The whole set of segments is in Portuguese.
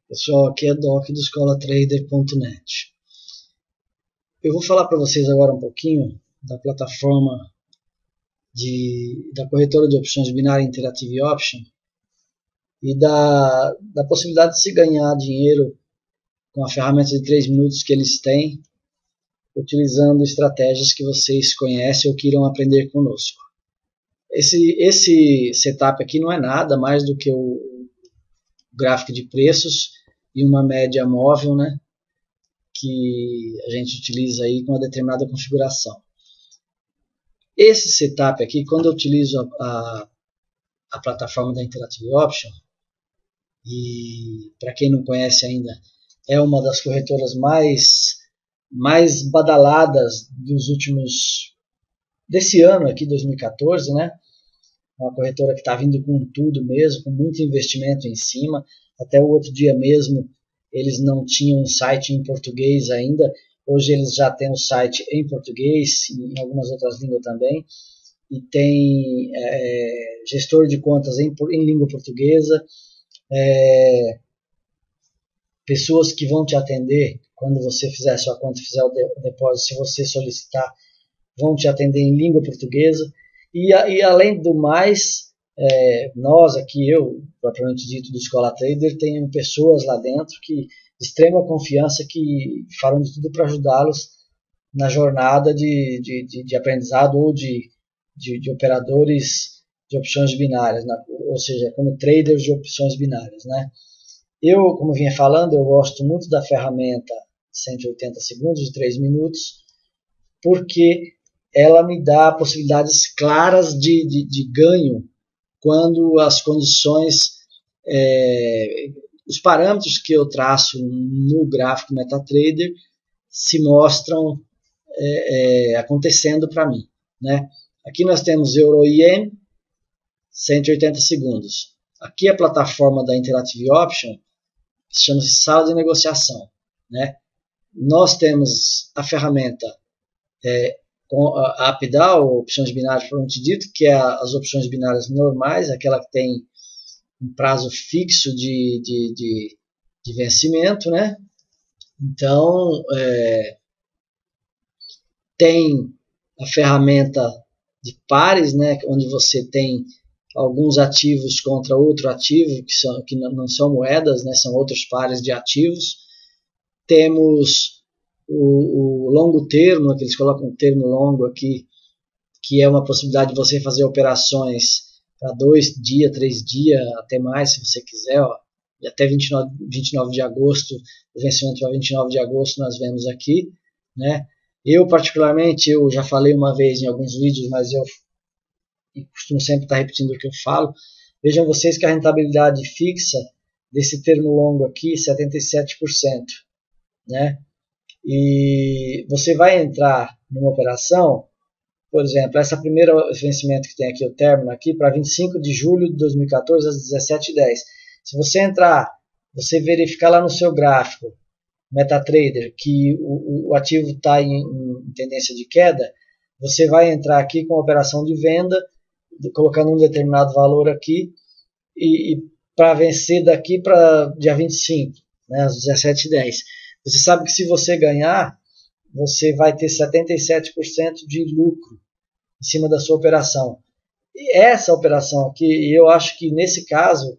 Pessoal, aqui é Doc do escolatrader.net. Eu vou falar para vocês agora um pouquinho da plataforma da corretora de opções binária Interactive Option e da possibilidade de se ganhar dinheiro com a ferramenta de 3 minutos que eles têm, utilizando estratégias que vocês conhecem ou que irão aprender conosco. Esse setup aqui não é nada mais do que o gráfico de preços e uma média móvel, né, que a gente utiliza aí com uma determinada configuração. Esse setup aqui, quando eu utilizo a plataforma da Interactive Option, e para quem não conhece ainda, é uma das corretoras mais badaladas desse ano aqui, 2014, né? Uma corretora que está vindo com tudo mesmo, com muito investimento em cima. Até o outro dia mesmo, eles não tinham um site em português ainda. Hoje eles já têm um site em português, em algumas outras línguas também. E tem gestor de contas em língua portuguesa. Pessoas que vão te atender quando você fizer a sua conta, fizer o depósito, se você solicitar, vão te atender em língua portuguesa. E além do mais, nós aqui, eu, propriamente dito, do Escola Trader, tenho pessoas lá dentro de extrema confiança que farão de tudo para ajudá-los na jornada de aprendizado ou de operadores de opções binárias, ou seja, como traders de opções binárias, né? Eu, como vinha falando, eu gosto muito da ferramenta 180 segundos de 3 minutos, porque ela me dá possibilidades claras de ganho quando as condições, os parâmetros que eu traço no gráfico MetaTrader se mostram acontecendo para mim, né? Aqui nós temos Euro e Yen, 180 segundos. Aqui a plataforma da Interactive Option, que chama-se sala de negociação, né? Nós temos a ferramenta com a up-down, opções binárias propriamente dito, que é as opções binárias normais, aquela que tem um prazo fixo de vencimento, né? Então, tem a ferramenta de pares, né, onde você tem alguns ativos contra outro ativo, que não são moedas, né, são outros pares de ativos. Temos o longo termo, que eles colocam um termo longo aqui, que é uma possibilidade de você fazer operações para 2 dias, 3 dias, até mais, se você quiser, ó, e até 29 de agosto, o vencimento para 29 de agosto nós vemos aqui, né? Eu, particularmente, eu já falei uma vez em alguns vídeos, mas eu costumo sempre estar repetindo o que eu falo. Vejam vocês que a rentabilidade fixa desse termo longo aqui, 77%, né? E você vai entrar numa operação, por exemplo, esse primeiro vencimento que tem aqui, o término aqui, para 25 de julho de 2014 às 17h10. Se você entrar, você verificar lá no seu gráfico MetaTrader que o ativo está em tendência de queda, você vai entrar aqui com a operação de venda, colocando um determinado valor aqui, e para vencer daqui para dia 25, né, às 17h10. Você sabe que se você ganhar, você vai ter 77% de lucro em cima da sua operação. E essa operação aqui, eu acho que nesse caso,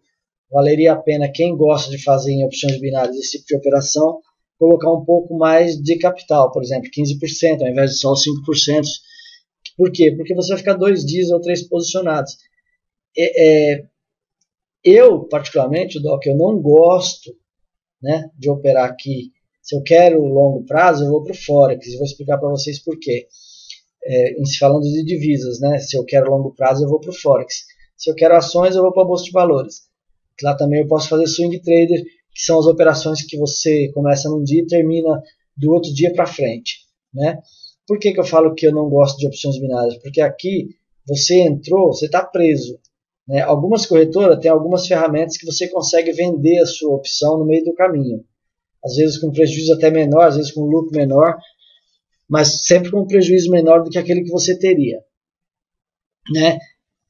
valeria a pena quem gosta de fazer em opções binárias esse tipo de operação, colocar um pouco mais de capital, por exemplo, 15%, ao invés de só os 5%. Por quê? Porque você vai ficar 2 dias ou 3 posicionados. Eu, particularmente, Doc, eu não gosto, né, de operar aqui. Se eu quero longo prazo, eu vou para o Forex, e vou explicar para vocês por quê. Falando de divisas, né, se eu quero longo prazo, eu vou para o Forex. Se eu quero ações, eu vou para a Bolsa de Valores. Lá também eu posso fazer swing trader, que são as operações que você começa num dia e termina do outro dia para frente, né? Por que eu falo que eu não gosto de opções binárias? Porque aqui você entrou, você está preso, né? Algumas corretoras têm algumas ferramentas que você consegue vender a sua opção no meio do caminho. Às vezes com prejuízo até menor, às vezes com lucro menor, mas sempre com um prejuízo menor do que aquele que você teria, né?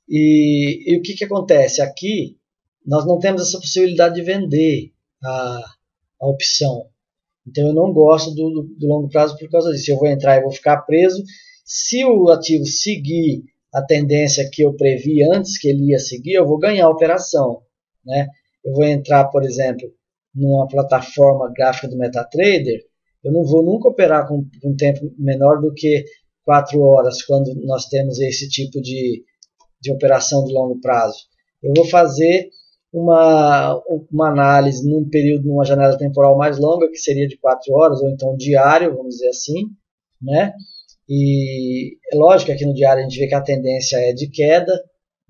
E o que acontece? Aqui nós não temos essa possibilidade de vender a, a opção. Então eu não gosto do longo prazo por causa disso. Eu vou entrar e vou ficar preso. Se o ativo seguir a tendência que eu previ antes que ele ia seguir, eu vou ganhar a operação, né? Eu vou entrar, por exemplo, numa plataforma gráfica do MetaTrader, eu não vou nunca operar com um tempo menor do que 4 horas quando nós temos esse tipo de operação de longo prazo. Eu vou fazer uma análise num período, numa janela temporal mais longa, que seria de 4 horas, ou então diário, vamos dizer assim, né? E é lógico que aqui no diário a gente vê que a tendência é de queda,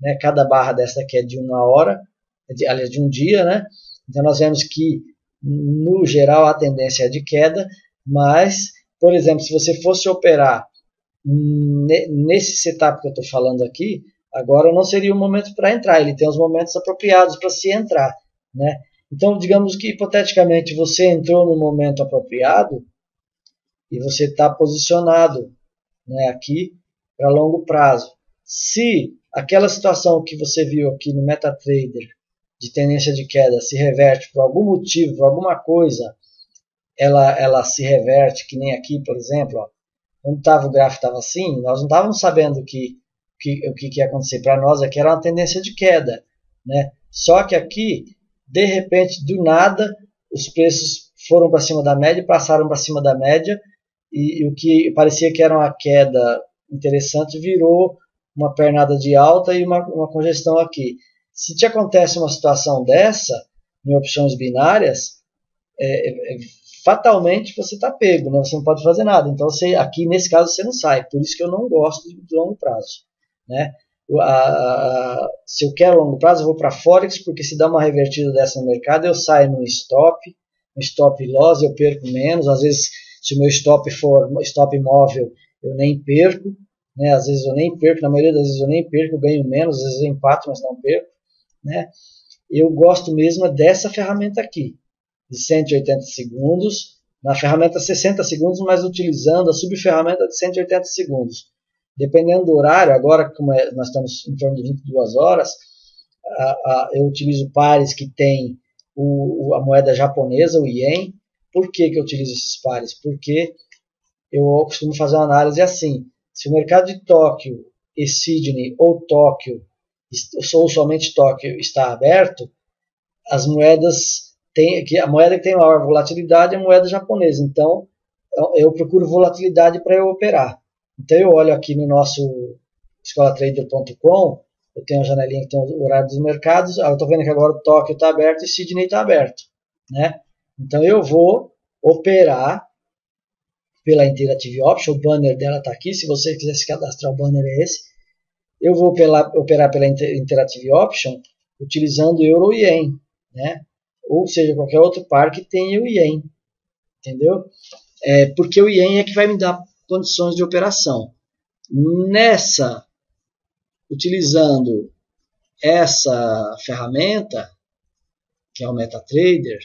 né? Cada barra dessa aqui é de 1 hora, aliás, de um dia, né? Então nós vemos que, no geral, a tendência é de queda, mas, por exemplo, se você fosse operar nesse setup que eu estou falando aqui, agora não seria o momento para entrar, ele tem os momentos apropriados para se entrar, né? Então, digamos que, hipoteticamente, você entrou no momento apropriado e você está posicionado, né, aqui para longo prazo. Se aquela situação que você viu aqui no MetaTrader de tendência de queda se reverte por algum motivo, por alguma coisa, ela se reverte, que nem aqui, por exemplo, ó, quando o gráfico estava assim, nós não estávamos sabendo o que ia acontecer. Para nós aqui era uma tendência de queda, né? Só que aqui, de repente, do nada, os preços foram para cima da média, passaram para cima da média, e o que parecia que era uma queda interessante virou uma pernada de alta e uma congestão aqui. Se te acontece uma situação dessa, em opções binárias, fatalmente você está pego, né? Você não pode fazer nada. Então, aqui nesse caso você não sai. Por isso que eu não gosto de longo prazo, né? Se eu quero longo prazo, eu vou para Forex, porque se dá uma revertida dessa no mercado, eu saio no stop loss, eu perco menos. Às vezes, se o meu stop for stop móvel, eu nem perco, né? Às vezes eu nem perco, na maioria das vezes eu nem perco, eu ganho menos, às vezes eu empato, mas não perco, né? Eu gosto mesmo dessa ferramenta aqui, de 180 segundos, na ferramenta 60 segundos, mas utilizando a subferramenta de 180 segundos. Dependendo do horário, agora como nós estamos em torno de 22 horas, eu utilizo pares que tem a moeda japonesa, o ien. Por que eu utilizo esses pares? Porque eu costumo fazer uma análise assim: se o mercado de Tóquio e Sydney, ou Tóquio, ou somente Tóquio, está aberto, as moedas a moeda que tem maior volatilidade é a moeda japonesa. Então, eu procuro volatilidade para eu operar. Então, eu olho aqui no nosso escolatrader.com, eu tenho a janelinha que tem o horário dos mercados. Eu estou vendo que agora o Tóquio está aberto e Sydney está aberto, né? Então, eu vou operar pela Interactive Option. O banner dela está aqui. Se você quiser se cadastrar, o banner é esse. Eu vou operar pela Interactive Option utilizando Euro e Yen, né? Ou seja, qualquer outro par que tenha o ien, entendeu? Porque o ien é que vai me dar condições de operação. Utilizando essa ferramenta, que é o MetaTrader,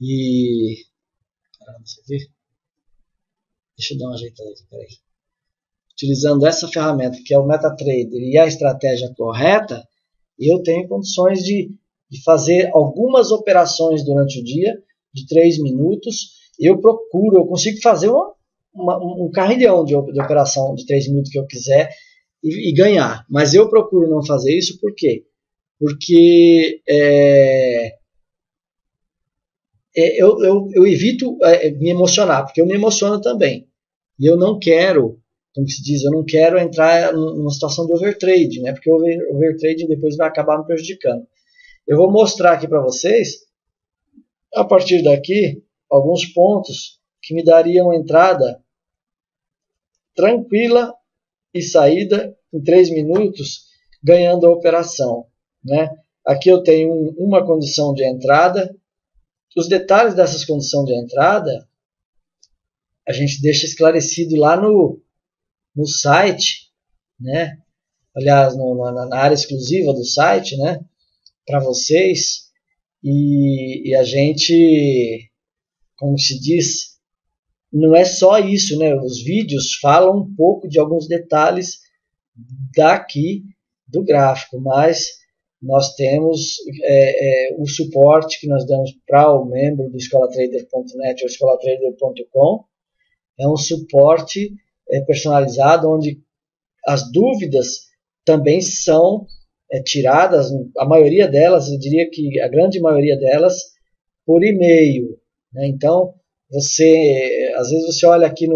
e... Caramba, você vê? Deixa eu dar uma ajeitada aqui, peraí. Utilizando essa ferramenta, que é o MetaTrader, e a estratégia correta, eu tenho condições de fazer algumas operações durante o dia, de 3 minutos. Eu consigo fazer um carrilhão de operação de 3 minutos que eu quiser e ganhar. Mas eu procuro não fazer isso, por quê? Porque eu evito me emocionar, porque eu me emociono também. E eu não quero, como se diz, eu não quero entrar numa situação de overtrade, né? Porque o overtrade depois vai acabar me prejudicando. Eu vou mostrar aqui para vocês, a partir daqui, alguns pontos que me dariam entrada tranquila e saída em 3 minutos, ganhando a operação, né? Aqui eu tenho uma condição de entrada. Os detalhes dessas condições de entrada, a gente deixa esclarecido lá no site, né? Aliás, na área exclusiva do site, né? Para vocês. E a gente, como se diz, não é só isso, né? Os vídeos falam um pouco de alguns detalhes daqui do gráfico, mas nós temos o suporte que nós damos para o membro do escolatrader.net ou escolatrader.com. É um suporte personalizado, onde as dúvidas também são tiradas, a maioria delas, eu diria que a grande maioria delas, por e-mail, né? Então, às vezes você olha aqui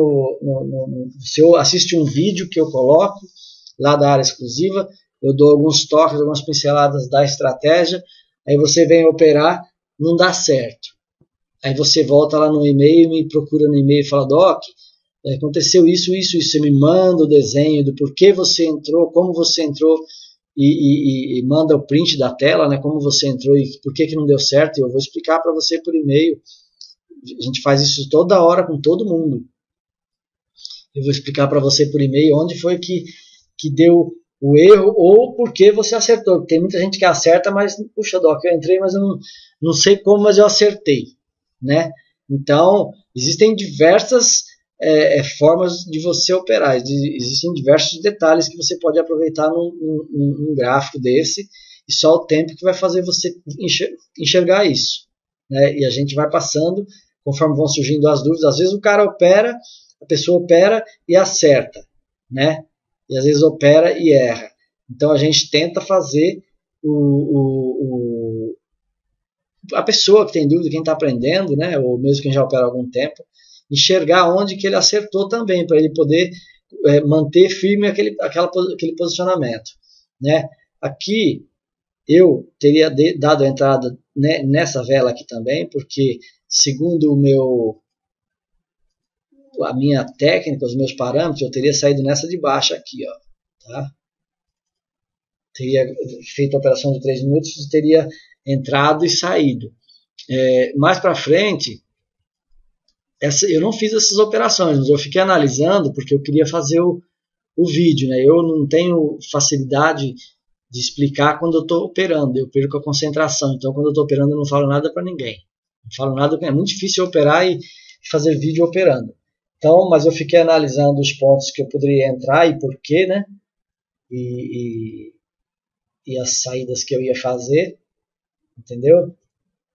você assiste um vídeo que eu coloco lá da área exclusiva, eu dou alguns toques, algumas pinceladas da estratégia, aí você vem operar, não dá certo. Aí você volta lá no e-mail, me procura no e-mail e fala, Doc, aconteceu isso, você me manda o desenho do porquê você entrou, como você entrou, e manda o print da tela, né, como você entrou e por que não deu certo, e eu vou explicar para você por e-mail. A gente faz isso toda hora com todo mundo. Eu vou explicar para você por e-mail onde foi que deu o erro ou por que você acertou. Porque tem muita gente que acerta, mas, puxa, Doc, eu entrei, mas eu não sei como, mas eu acertei, né? Então, existem diversas formas de você operar. Existem diversos detalhes que você pode aproveitar num gráfico desse, e só o tempo que vai fazer você enxergar isso, né? E a gente vai passando conforme vão surgindo as dúvidas. Às vezes a pessoa opera e acerta, né? E às vezes opera e erra. Então a gente tenta fazer a pessoa que tem dúvida, quem está aprendendo, né, ou mesmo quem já opera há algum tempo, enxergar onde que ele acertou também, para ele poder manter firme aquele posicionamento, né? Aqui eu teria dado a entrada, né, nessa vela aqui também, porque segundo a minha técnica, os meus parâmetros, eu teria saído nessa de baixo aqui, ó, tá? Teria feito a operação de 3 minutos e teria entrado e saído. Mais para frente, eu não fiz essas operações, mas eu fiquei analisando porque eu queria fazer o vídeo, né? Eu não tenho facilidade de explicar quando eu estou operando, eu perco a concentração. Então, quando eu estou operando, eu não falo nada para ninguém. Não falo nada, é muito difícil operar e fazer vídeo operando. Então, mas eu fiquei analisando os pontos que eu poderia entrar e por quê, né? E as saídas que eu ia fazer, entendeu?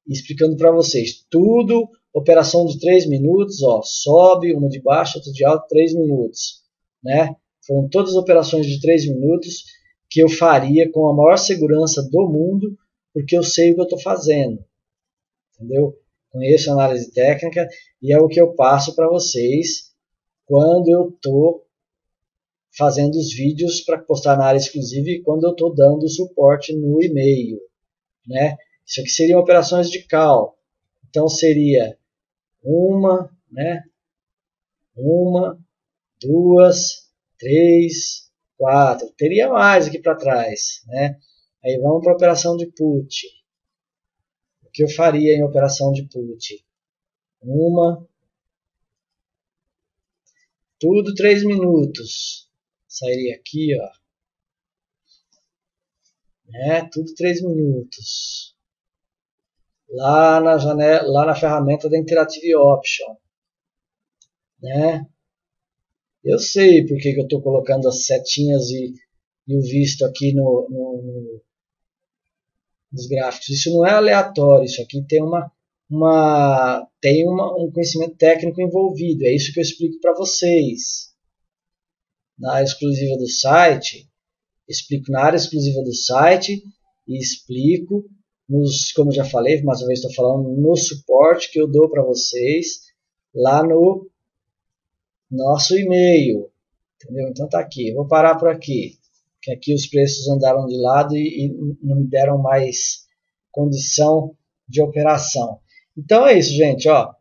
E explicando para vocês. Tudo, operação de 3 minutos, ó, sobe, uma de baixo, outra de alto, 3 minutos, né? Foram todas as operações de 3 minutos que eu faria com a maior segurança do mundo, porque eu sei o que eu estou fazendo, entendeu? Conheço a análise técnica e é o que eu passo para vocês quando eu estou fazendo os vídeos para postar na área exclusiva e quando eu estou dando suporte no e-mail, né? Isso aqui seriam operações de call. Então seria uma, né? 1, 2, 3, 4. Teria mais aqui para trás, né? Aí vamos para a operação de put. O que eu faria em operação de put? Tudo 3 minutos. Sairia aqui, ó. Né? Tudo 3 minutos. Lá na janela, lá na ferramenta da Interactive Option, né? Eu sei porque que eu estou colocando as setinhas e o visto aqui nos gráficos. Isso não é aleatório, isso aqui tem um conhecimento técnico envolvido. É isso que eu explico para vocês. Na área exclusiva do site, explico na área exclusiva do site e explico como eu já falei, mais uma vez estou falando, no suporte que eu dou para vocês lá no nosso e-mail, entendeu? Então tá aqui, vou parar por aqui, porque aqui os preços andaram de lado e não me deram mais condição de operação. Então é isso, gente, ó,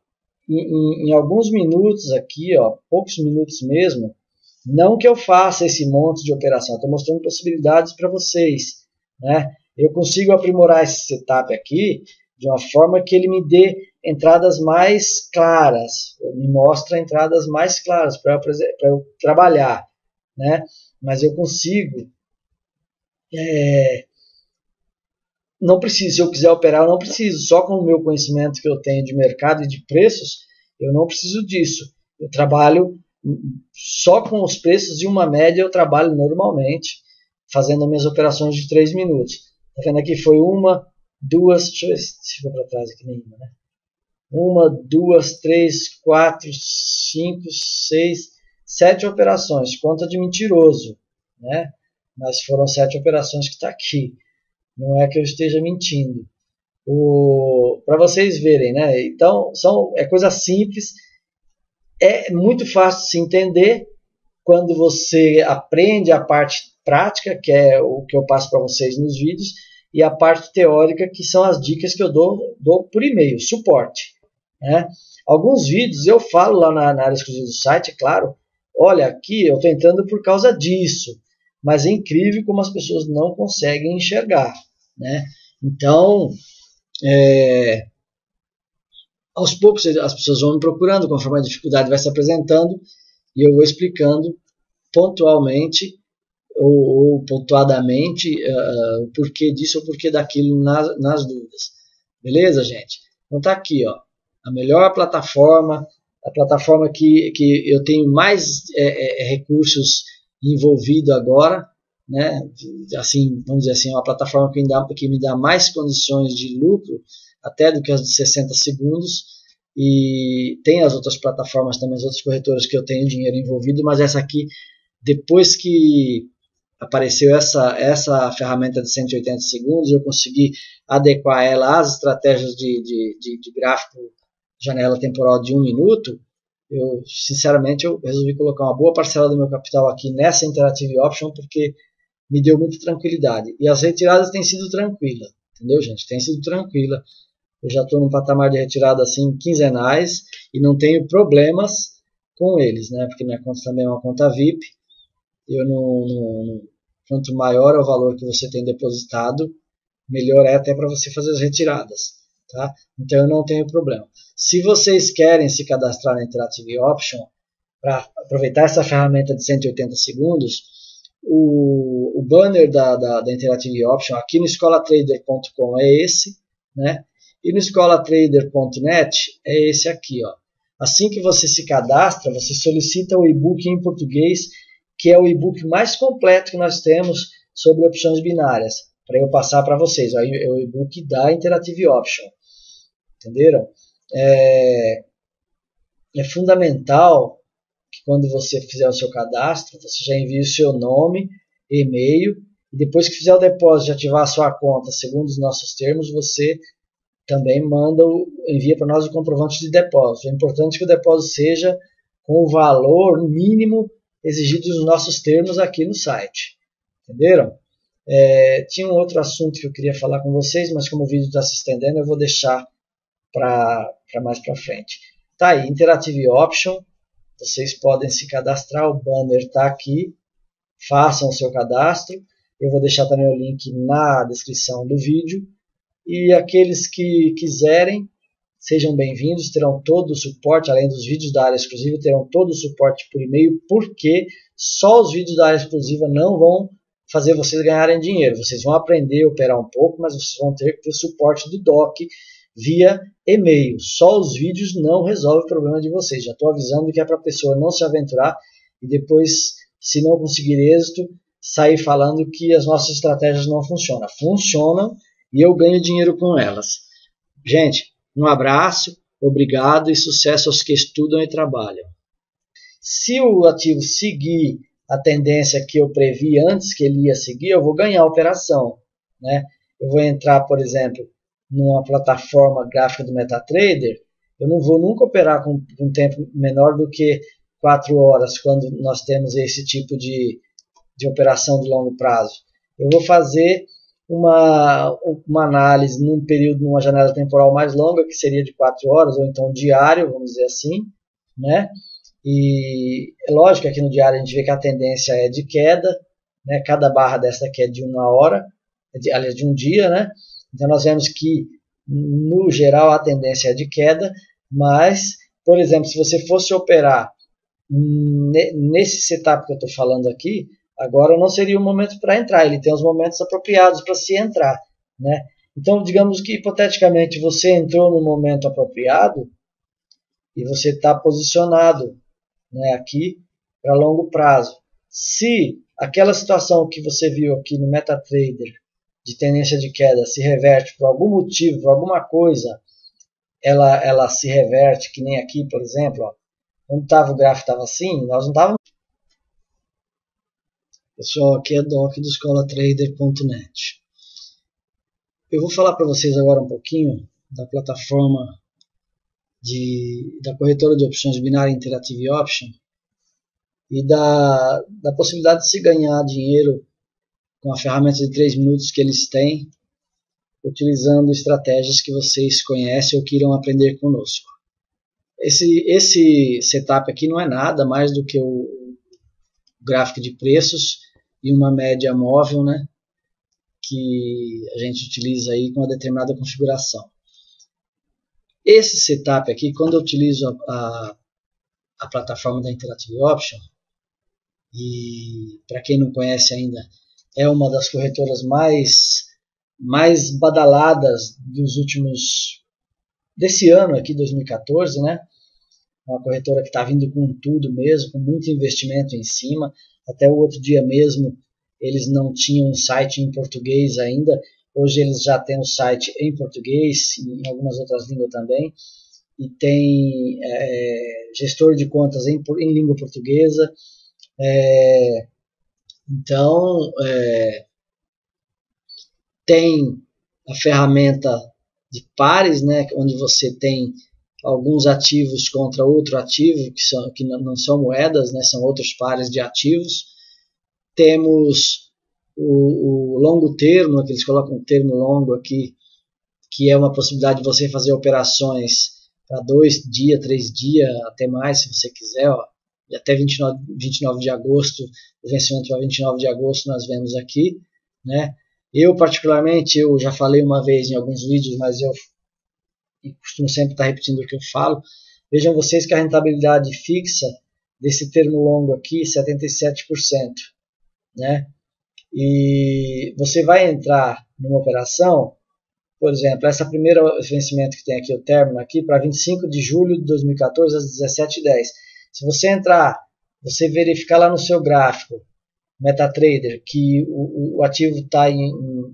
em alguns minutos aqui, ó, poucos minutos mesmo, não que eu faça esse monte de operação, estou mostrando possibilidades para vocês, né? Eu consigo aprimorar esse setup aqui de uma forma que ele me dê entradas mais claras, me mostra entradas mais claras para eu trabalhar, né? Mas eu consigo, não preciso, se eu quiser operar, eu não preciso, só com o meu conhecimento que eu tenho de mercado e de preços, eu não preciso disso. Eu trabalho só com os preços de uma média, eu trabalho normalmente, fazendo minhas operações de 3 minutos. Tá vendo aqui? Foi uma, duas, deixa eu ver se for para trás aqui nenhuma, né? Uma, duas, três, quatro, cinco, seis, 7 operações. Conta de mentiroso, né? Mas foram 7 operações que está aqui. Não é que eu esteja mentindo. Para vocês verem, né? Então, é coisa simples. É muito fácil de se entender quando você aprende a parte prática, que é o que eu passo para vocês nos vídeos, e a parte teórica, que são as dicas que eu dou por e-mail, suporte. Né? Alguns vídeos eu falo lá na área exclusiva do site, é claro, olha, aqui eu estou entrando por causa disso, mas é incrível como as pessoas não conseguem enxergar. Né? Então, aos poucos as pessoas vão me procurando, conforme a dificuldade vai se apresentando, e eu vou explicando pontualmente ou pontuadamente o porquê disso ou o porquê daquilo nas dúvidas. Beleza, gente? Então tá aqui, ó, a melhor plataforma, a plataforma que eu tenho mais recursos envolvido agora, né? Assim, vamos dizer assim, é uma plataforma que me dá mais condições de lucro até do que as de 60 segundos, e tem as outras plataformas também, as outras corretoras que eu tenho dinheiro envolvido, mas essa aqui, depois que apareceu essa ferramenta de 180 segundos, eu consegui adequar ela às estratégias de gráfico janela temporal de 1 minuto, sinceramente, eu resolvi colocar uma boa parcela do meu capital aqui nessa Interactive Option, porque me deu muita tranquilidade. E as retiradas têm sido tranquilas, entendeu, gente? Tem sido tranquila. Eu já estou num patamar de retirada assim, quinzenais, e não tenho problemas com eles, né? Porque minha conta também é uma conta VIP. Quanto maior é o valor que você tem depositado, melhor é até para você fazer as retiradas. Tá? Então eu não tenho problema. Se vocês querem se cadastrar na Interactive Option, para aproveitar essa ferramenta de 180 segundos, o banner da Interactive Option aqui no escolatrader.com é esse, né? E no escolatrader.net é esse aqui, ó. Assim que você se cadastra, você solicita o e-book em português, que é o e-book mais completo que nós temos sobre opções binárias, para eu passar para vocês. Ó, é o e-book da Interactive Option. Entenderam? É fundamental que quando você fizer o seu cadastro, você já envie o seu nome, e-mail, e depois que fizer o depósito e ativar a sua conta segundo os nossos termos, você também envia para nós o comprovante de depósito. É importante que o depósito seja com o valor mínimo exigido nos nossos termos aqui no site. Entenderam? Tinha um outro assunto que eu queria falar com vocês, mas como o vídeo está se estendendo, eu vou deixar para mais para frente. Tá aí, Interactive Option, vocês podem se cadastrar, o banner está aqui, façam o seu cadastro, eu vou deixar também o link na descrição do vídeo, e aqueles que quiserem, sejam bem-vindos, terão todo o suporte, além dos vídeos da área exclusiva, terão todo o suporte por e-mail, porque só os vídeos da área exclusiva não vão fazer vocês ganharem dinheiro. Vocês vão aprender a operar um pouco, mas vocês vão ter que ter suporte do DOC via e-mail. Só os vídeos não resolvem o problema de vocês. Já estou avisando que é para a pessoa não se aventurar e depois, se não conseguir êxito, sair falando que as nossas estratégias não funcionam. Funcionam e eu ganho dinheiro com elas. Gente, um abraço, obrigado e sucesso aos que estudam e trabalham. Se o ativo seguir a tendência que eu previ antes que ele ia seguir, eu vou ganhar a operação. Né? Eu vou entrar, por exemplo, numa plataforma gráfica do MetaTrader, eu não vou nunca operar com um tempo menor do que 4 horas, quando nós temos esse tipo de operação de longo prazo. Eu vou fazer uma análise num período, numa janela temporal mais longa, que seria de 4 horas, ou então diário, vamos dizer assim, né? E é lógico que aqui no diário a gente vê que a tendência é de queda, né? Cada barra dessa aqui é de 1 hora, aliás, de um dia, né? Então nós vemos que, no geral, a tendência é de queda, mas, por exemplo, se você fosse operar nesse setup que eu estou falando aqui, agora não seria o momento para entrar, ele tem os momentos apropriados para se entrar, né? Então, digamos que, hipoteticamente, você entrou no momento apropriado e você está posicionado, né, aqui para longo prazo. Se aquela situação que você viu aqui no MetaTrader de tendência de queda se reverte por algum motivo, por alguma coisa, ela se reverte, que nem aqui, por exemplo, ó, quando o gráfico estava assim, nós não estávamos... Pessoal, aqui é Doc do escolatrader.net. Eu vou falar para vocês agora um pouquinho da plataforma da corretora de opções binária Interactive Option e da possibilidade de se ganhar dinheiro com a ferramenta de 3 minutos que eles têm, utilizando estratégias que vocês conhecem ou que irão aprender conosco. Esse setup aqui não é nada mais do que o gráfico de preços e uma média móvel, né, que a gente utiliza aí com uma determinada configuração. Esse setup aqui, quando eu utilizo a plataforma da Interactive Option, e para quem não conhece ainda, é uma das corretoras mais badaladas desse ano aqui, 2014, né? Uma corretora que está vindo com tudo mesmo, com muito investimento em cima. Até o outro dia mesmo, eles não tinham um site em português ainda. Hoje eles já têm um site em português, em algumas outras línguas também. E tem gestor de contas em língua portuguesa. Então, tem a ferramenta de pares, né, onde você tem alguns ativos contra outro ativo, que não são moedas, né, são outros pares de ativos. Temos o longo termo, que eles colocam um termo longo aqui, que é uma possibilidade de você fazer operações para 2 dias, 3 dias, até mais, se você quiser, ó, e até 29 de agosto, o vencimento para 29 de agosto nós vemos aqui, né? Eu, particularmente, eu já falei uma vez em alguns vídeos, mas eu costumo sempre estar repetindo o que eu falo. Vejam vocês que a rentabilidade fixa desse termo longo aqui, 77%, né? E você vai entrar numa operação, por exemplo, esse primeiro vencimento que tem aqui, o término aqui, para 25 de julho de 2014, às 17h10. Se você entrar, você verificar lá no seu gráfico, MetaTrader, que o ativo está em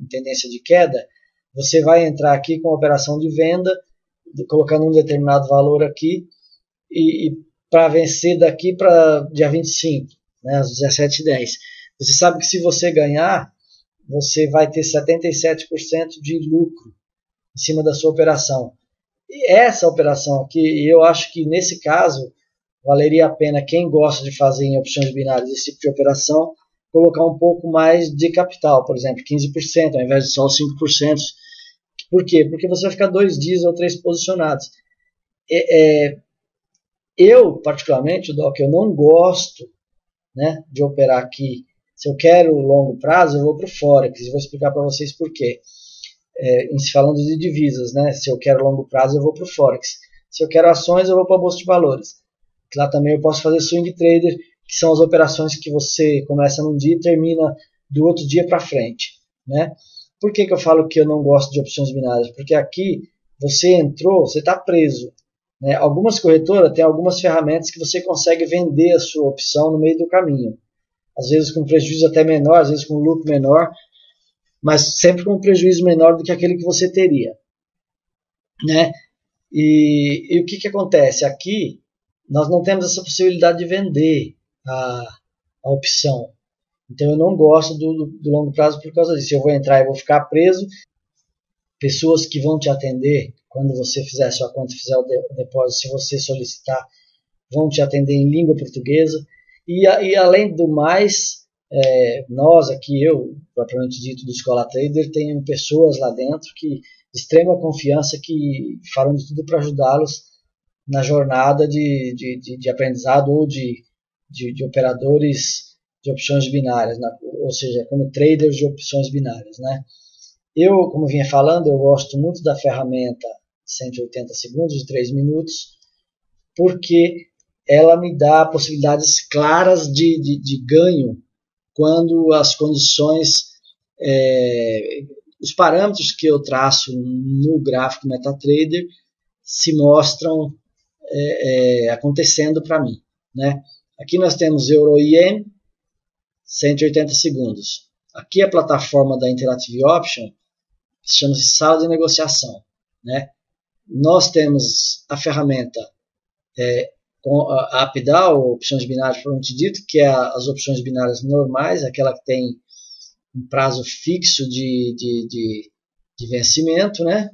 tendência de queda, você vai entrar aqui com a operação de venda, colocando um determinado valor aqui, e para vencer daqui para dia 25, né, às 17h10. Você sabe que se você ganhar, você vai ter 77% de lucro em cima da sua operação. E essa operação aqui, eu acho que nesse caso, valeria a pena quem gosta de fazer em opções binárias esse tipo de operação, colocar um pouco mais de capital, por exemplo, 15%, ao invés de só os 5%. Por quê? Porque você vai ficar 2 dias ou 3 posicionados. Eu, particularmente, Doc, eu não gosto, né, de operar aqui. Se eu quero longo prazo, eu vou para o Forex. E vou explicar para vocês por quê. Falando de divisas, né? Se eu quero longo prazo, eu vou para o Forex. Se eu quero ações, eu vou para a Bolsa de Valores. Lá também eu posso fazer swing trader, que são as operações que você começa num dia e termina do outro dia para frente, né? Por que eu falo que eu não gosto de opções binárias? Porque aqui você entrou, você está preso, né? Algumas corretoras têm algumas ferramentas que você consegue vender a sua opção no meio do caminho. Às vezes com prejuízo até menor, às vezes com lucro menor, mas sempre com um prejuízo menor do que aquele que você teria, né? E o que acontece? Aqui nós não temos essa possibilidade de vender a opção. Então eu não gosto do longo prazo por causa disso. Eu vou entrar e vou ficar preso. Pessoas que vão te atender quando você fizer a sua conta, fizer o depósito, se você solicitar, vão te atender em língua portuguesa. E além do mais, nós aqui, eu, propriamente dito, do Escola Trader, tenho pessoas lá dentro que de extrema confiança que farão de tudo para ajudá-los na jornada de aprendizado ou de operadores de opções binárias, ou seja, como traders de opções binárias, né? Eu, como vinha falando, eu gosto muito da ferramenta 180 segundos de 3 minutos, porque ela me dá possibilidades claras de ganho quando as condições, os parâmetros que eu traço no gráfico MetaTrader se mostram acontecendo para mim, né? Aqui nós temos Euro e Yen, 180 segundos. Aqui a plataforma da Interactive Option chama-se sala de negociação, né? Nós temos a ferramenta com a UpDAO, opções binárias propriamente dito, que é as opções binárias normais, aquela que tem um prazo fixo de vencimento, né?